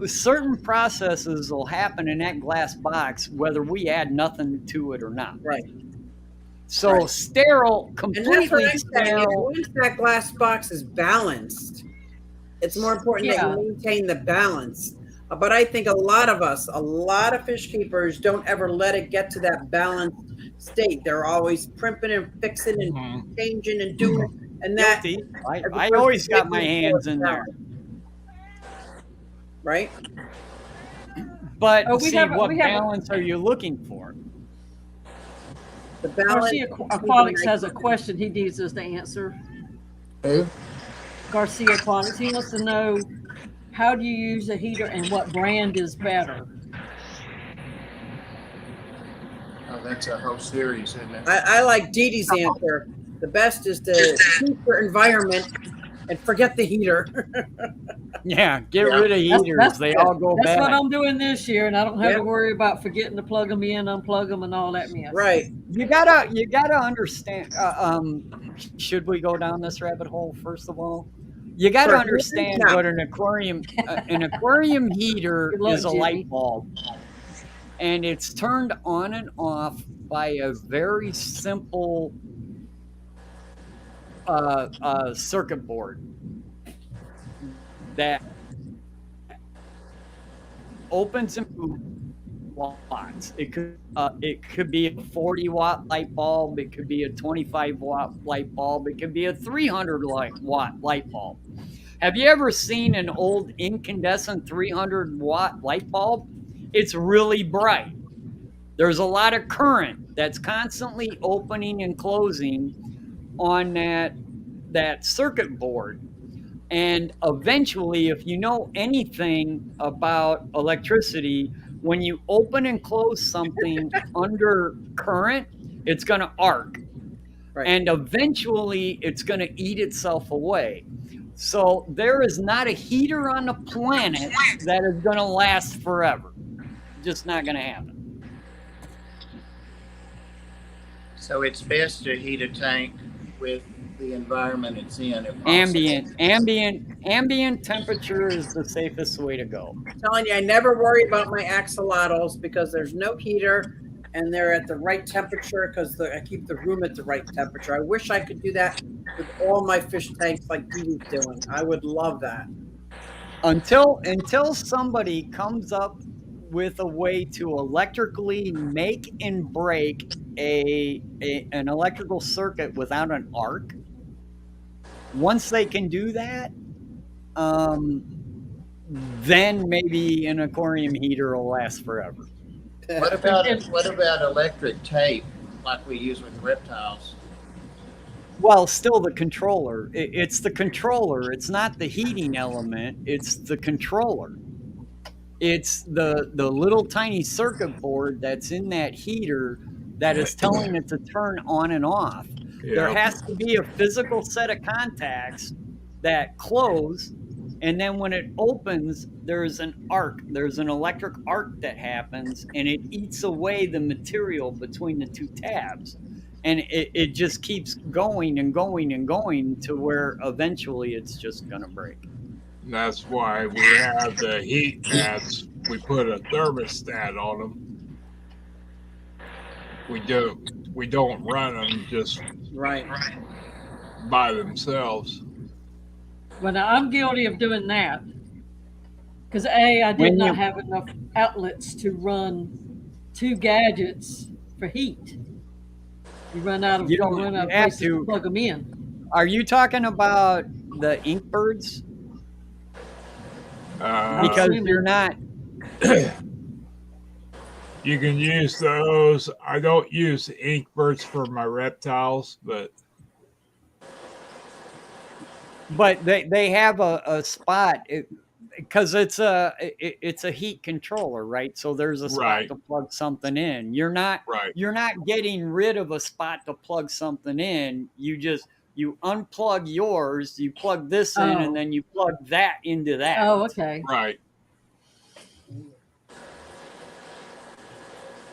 certain processes will happen in that glass box whether we add nothing to it or not. Right. So Right. sterile, And that's what completely I'm saying. sterile. Once that glass box is balanced, it's more important that Yeah. you maintain the balance. But I think a lot of fish keepers don't ever let it get to that balanced state. They're always primping and fixing and changing and doing, and that Guilty. I always got my hands in there. right? But Oh, we see, have what we have balance are you looking for? The balance. Garcia Aquatics has a question he needs us to answer. Who? Garcia Aquatics, he wants to know, how do you use a heater and what brand is better? Oh, that's a whole series, isn't it? I like Dee Dee's answer. The best is to keep your environment and forget the heater. Yeah, get Yeah. rid of heaters. They all go That's what bad. I'm doing this year, and I don't have Yep. to worry about forgetting to plug them in, unplug them, and all that mess. Right. You gotta understand. Should we go down this rabbit hole first of all? You gotta For understand heaters, no. what an aquarium heater Good luck, is a Jimmy. light bulb, and it's turned on and off by a very simple circuit board that opens and watts. It could be a 40-watt light bulb. It could be a 25-watt light bulb. It could be a 300-watt light bulb. Have you ever seen an old incandescent 300-watt light bulb? It's really bright. There's a lot of current that's constantly opening and closing on that circuit board. And eventually, if you know anything about electricity, when you open and close something under current, it's going to arc. Right. And eventually, it's going to eat itself away. So there is not a heater on the planet that is going to last forever. Just not going to happen. So it's best to heat a tank with the environment it's in. If possible. Ambient temperature is the safest way to go. I'm telling you, I never worry about my axolotls because there's no heater and they're at the right temperature because I keep the room at the right temperature. I wish I could do that with all my fish tanks like Dee Dee's doing. I would love that. Until somebody comes up with a way to electrically make and break an electrical circuit without an arc. Once they can do that, then maybe an aquarium heater will last forever. What about electric tape like we use with reptiles? Well, still the controller. It's the controller. It's not the heating element. It's the controller. It's the little tiny circuit board that's in that heater that is telling it to turn on and off. Yeah. There has to be a physical set of contacts that close, and then when it opens, there's an arc. There's an electric arc that happens, and it eats away the material between the two tabs. And it just keeps going and going and going to where eventually it's just going to break. And that's why we have the heat pads. We put a thermostat on them. We don't run them just Right. by themselves. Well, now I'm guilty of doing that because I did not have enough outlets to run 2 gadgets for heat. You run out of places to plug them in. Are you talking about the Inkbirds? Because you're not. You can use those. I don't use Inkbirds for my reptiles, but they have a spot because it's a heat controller, right? So there's a spot to plug something in. You're not getting rid of a spot to plug something in. You unplug yours, you plug this in, and then you plug that into that. Oh, okay. Right.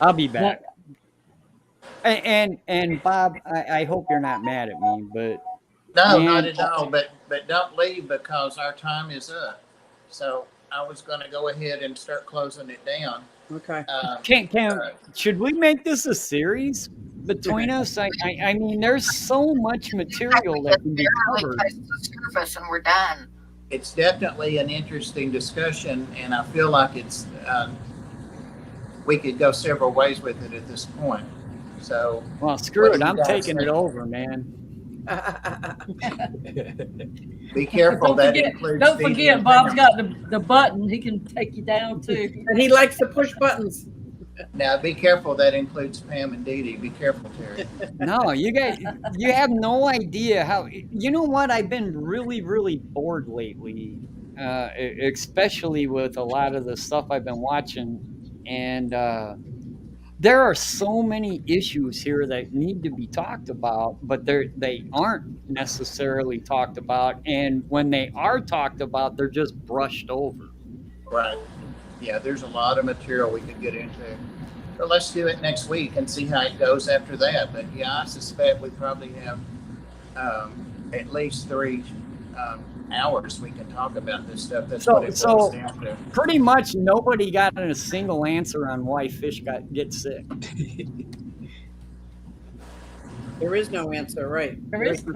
I'll be back. And Bob, I hope you're not mad at me, but no, not at all. But don't leave because our time is up. So I was going to go ahead and start closing it down. Okay. Should we make this a series between us? I mean, there's so much material that can be covered. The surface and we're done. It's definitely an interesting discussion, and I feel like it's we could go several ways with it at this point. So, well, screw it. I'm taking it over, man. Be careful, Don't that forget, includes don't feeding forget them Bob's parents. got the button. He can take you down too. And he likes to push buttons. Now, be careful, that includes Pam and Dee Dee. Be careful, Terry. No, you guys, you have no idea how. You know what? I've been really, really bored lately, especially with a lot of the stuff I've been watching, and there are so many issues here that need to be talked about, but they aren't necessarily talked about, and when they are talked about, they're just brushed over. Right. Yeah, there's a lot of material we could get into. But let's do it next week and see how it goes after that. But yeah, I suspect we probably have at least 3 hours we can talk about this stuff. That's what it boils down to. Pretty much nobody got a single answer on why fish get sick. There is no answer, right? There's too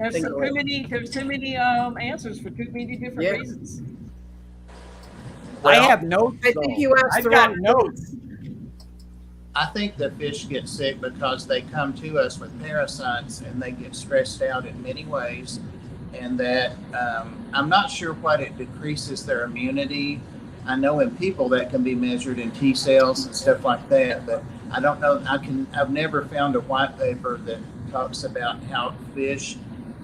many answers for too many different reasons. I have notes. I think you asked I've the got wrong notes. I think the fish get sick because they come to us with parasites and they get stressed out in many ways. And that I'm not sure what it decreases their immunity. I know in people that can be measured in T cells and stuff like that, but I don't know. I've never found a white paper that talks about how fish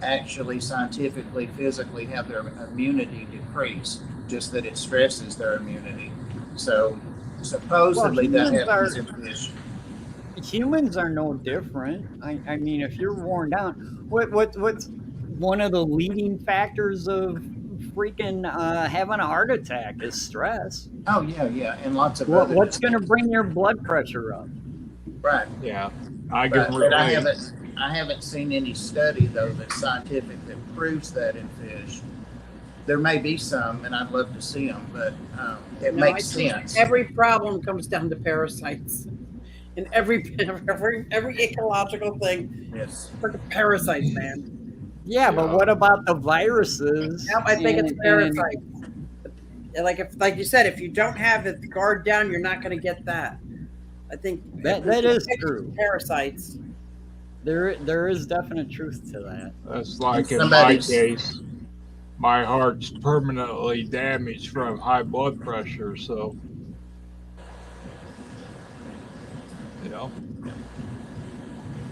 actually scientifically, physically have their immunity decrease, just that it stresses their immunity. So supposedly that happens in fish. Humans are no different. I mean, if you're worn down, what's one of the leading factors of freaking having a heart attack is stress. Oh yeah, and lots of other. What's going to bring your blood pressure up? Right. Yeah, I But can relate. I haven't seen any study though that's scientific that proves that in fish. There may be some, and I'd love to see them, but it makes sense. Every problem comes down to parasites. And every ecological thing, Yes. freaking parasites, man. Yeah, but what about the viruses? Yep, I think it's parasites. Like you said, if you don't have the guard down, you're not going to get that. I think that is true. Parasites. There is definite truth to that. That's like in my case, my heart's permanently damaged from high blood pressure, so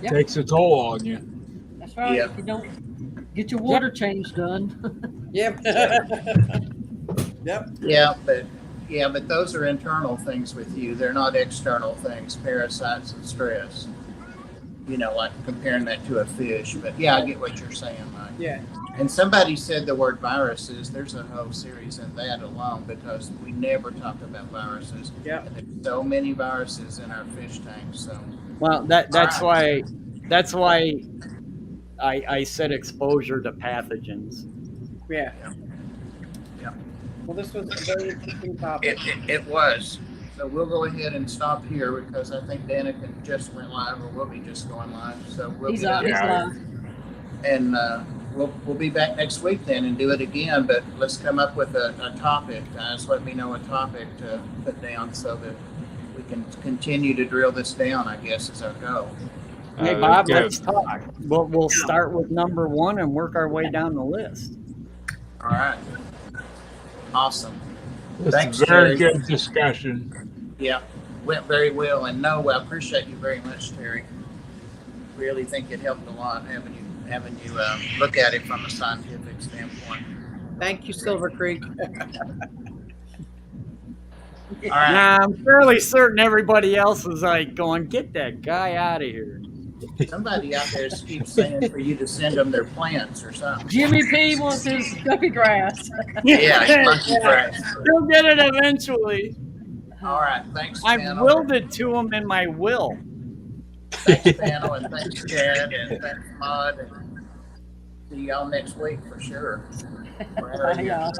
takes a toll on you. That's right. Yep. If you don't get your water change done. Yep. Yep. Yeah, but those are internal things with you. They're not external things, parasites and stress. Like comparing that to a fish. But yeah, I get what you're saying, Mike. Yeah. And somebody said the word viruses. There's a whole series in that alone because we never talk about viruses. Yeah. And there's so many viruses in our fish tanks. So. Well, that's why I said exposure to pathogens. Yeah. Yeah. Well, this was a very interesting topic. It was. So we'll go ahead and stop here because I think Danica just went live, or we'll be just going live. So we'll He's get live. and we'll be back next week then and do it again. But let's come up with a topic, guys. Let me know a topic to put down so that we can continue to drill this down. I guess is our goal. Hey Bob, let's talk. We'll start with number 1 and work our way down the list. All right. Awesome. It's a very good discussion. Yeah, went very well. And no, I appreciate you very much, Terry. Really think it helped a lot having you look at it from a scientific standpoint. Thank you, Silver Creek. All right. Now, I'm fairly certain everybody else is like going, get that guy out of here. Somebody out there keeps saying for you to send them their plants or something. Jimmy P wants his stuffy grass. Yeah, it's monkey grass. He'll get it eventually. All right, thanks, I panel. willed it to him in my will. Thanks, panel, and thanks, Chad, and thanks, Maud. And see y'all next week for sure. Yeah.